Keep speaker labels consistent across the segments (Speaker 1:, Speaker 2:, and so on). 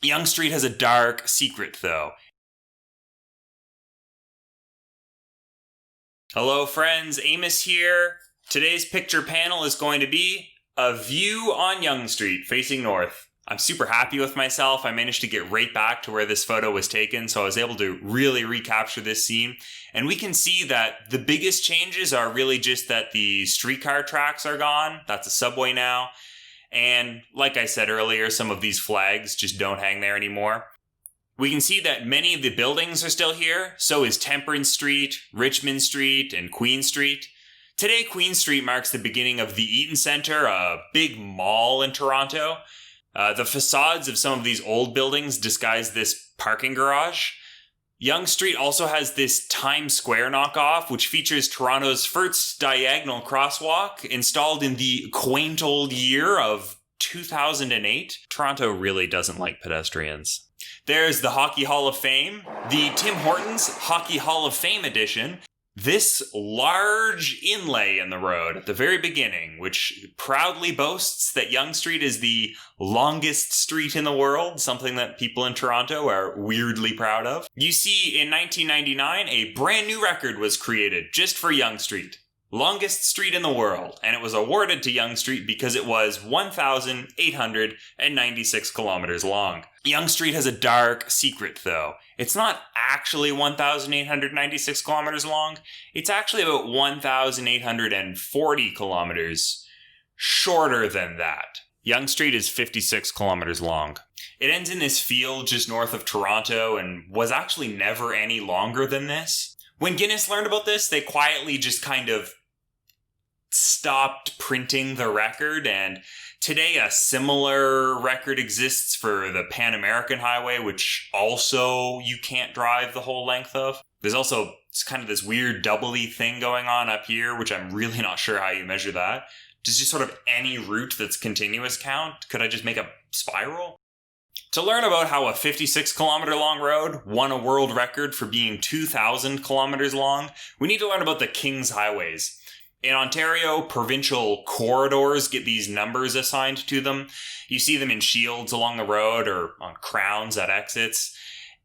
Speaker 1: Yonge Street has a dark secret, though. Hello friends, Amos here. Today's picture panel is going to be a view on Yonge Street facing north. I'm super happy with myself. I managed to get right back to where this photo was taken, so I was able to really recapture this scene. And we can see that the biggest changes are really just that the streetcar tracks are gone. That's a subway now. And like I said earlier, some of these flags just don't hang there anymore. We can see that many of the buildings are still here. So is Temperance Street, Richmond Street, and Queen Street. Today, Queen Street marks the beginning of the Eaton Centre, a big mall in Toronto. The facades of some of these old buildings disguise this parking garage. Yonge Street also has this Times Square knockoff, which features Toronto's first diagonal crosswalk, installed in the quaint old year of 2008. Toronto really doesn't like pedestrians. There's the Hockey Hall of Fame, the Tim Hortons Hockey Hall of Fame edition. This large inlay in the road at the very beginning, which proudly boasts that Yonge Street is the longest street in the world, something that people in Toronto are weirdly proud of. You see, in 1999, a brand new record was created just for Yonge Street. Longest street in the world, and it was awarded to Yonge Street because it was 1,896 kilometers long. Yonge Street has a dark secret, though. It's not actually 1,896 kilometers long. It's actually about 1,840 kilometers shorter than that. Yonge Street is 56 kilometers long. It ends in this field just north of Toronto and was actually never any longer than this. When Guinness learned about this, they quietly just kind of stopped printing the record, and today a similar record exists for the Pan American Highway, which also you can't drive the whole length of. There's also kind of this weird doubly thing going on up here, which I'm really not sure how you measure that. Does just sort of any route that's continuous count? Could I just make a spiral? To learn about how a 56 kilometer long road won a world record for being 2,000 kilometers long, we need to learn about the King's Highways. In Ontario, provincial corridors get these numbers assigned to them. You see them in shields along the road or on crowns at exits.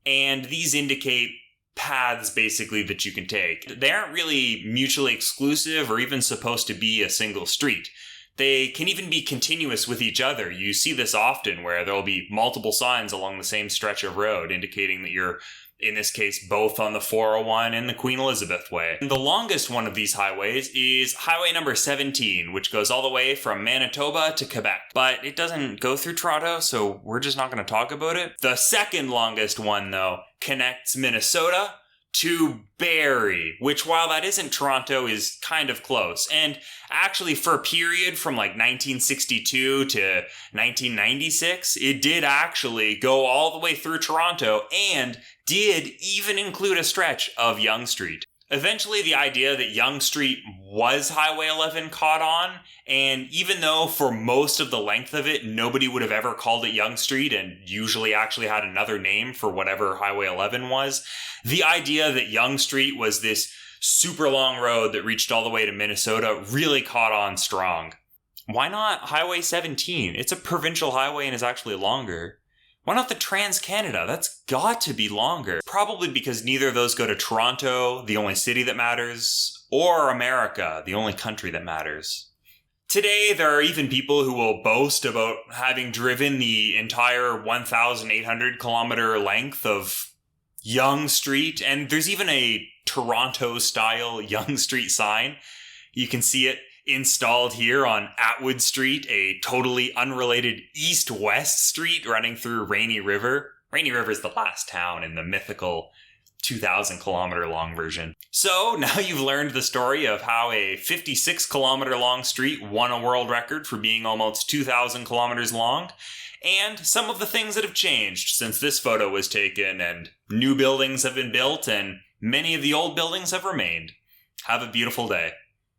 Speaker 1: And these indicate paths, basically, that you can take. They aren't really mutually exclusive or even supposed to be a single street. They can even be continuous with each other. You see this often where there'll be multiple signs along the same stretch of road indicating that you're, in this case, both on the 401 and the Queen Elizabeth Way. And the longest one of these highways is Highway number 17, which goes all the way from Manitoba to Quebec. But it doesn't go through Toronto, so we're just not going to talk about it. The second longest one, though, connects Minnesota to Barrie, which, while that isn't Toronto, is kind of close. And actually, for a period from like 1962 to 1996, it did actually go all the way through Toronto and did even include a stretch of Yonge Street. Eventually, the idea that Yonge Street was Highway 11 caught on, and even though for most of the length of it, nobody would have ever called it Yonge Street and usually actually had another name for whatever Highway 11 was, the idea that Yonge Street was this super long road that reached all the way to Minnesota really caught on strong. Why not Highway 17? It's a provincial highway and is actually longer. Why not the Trans-Canada? That's got to be longer. Probably because neither of those go to Toronto, the only city that matters, or America, the only country that matters. Today, there are even people who will boast about having driven the entire 1,800 kilometer length of Yonge Street, and there's even a Toronto-style Yonge Street sign. You can see it installed here on Atwood Street, a totally unrelated east-west street running through Rainy River. Rainy River is the last town in the mythical 2,000 kilometer long version. So now you've learned the story of how a 56 kilometer long street won a world record for being almost 2,000 kilometers long, and some of the things that have changed since this photo was taken, and new buildings have been built and many of the old buildings have remained. Have a beautiful day.